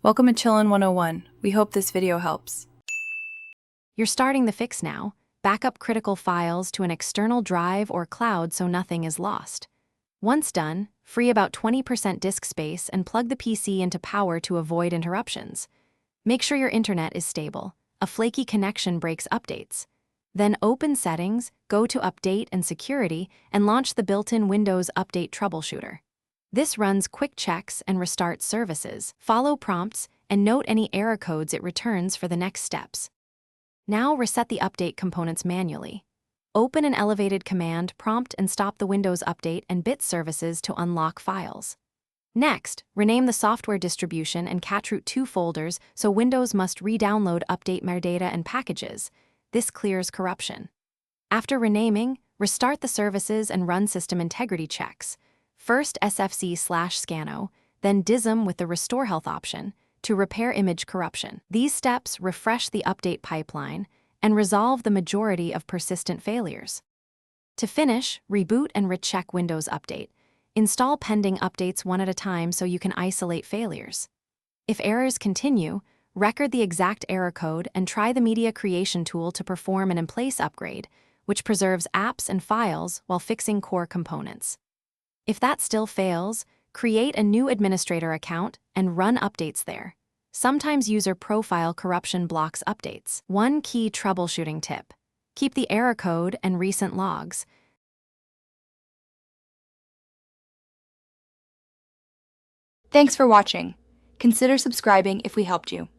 Welcome to Chillin' 101. We hope this video helps. You're starting the fix now. Back up critical files to an external drive or cloud so nothing is lost. Once done, free about 20% disk space and plug the PC into power to avoid interruptions. Make sure your internet is stable. A flaky connection breaks updates. Then open Settings, go to Update and Security, and launch the built-in Windows Update Troubleshooter. This runs quick checks and restarts services. Follow prompts and note any error codes it returns for the next steps. Now reset the update components manually. Open an elevated command prompt and stop the Windows Update and bit services to unlock files. Next, rename the software distribution and cacheroute 2 folders so Windows must re-download update metadata and packages. This clears corruption. After renaming, restart the services and run system integrity checks. First sfc/scano, then dism with the Restore Health option to repair image corruption. These steps refresh the update pipeline and resolve the majority of persistent failures. To finish, reboot and recheck Windows Update. Install pending updates one at a time so you can isolate failures. If errors continue, record the exact error code and try the Media Creation tool to perform an in-place upgrade, which preserves apps and files while fixing core components. If that still fails, create a new administrator account and run updates there. Sometimes user profile corruption blocks updates. One key troubleshooting tip: keep the error code and recent logs. Thanks for watching. Consider subscribing if we helped you.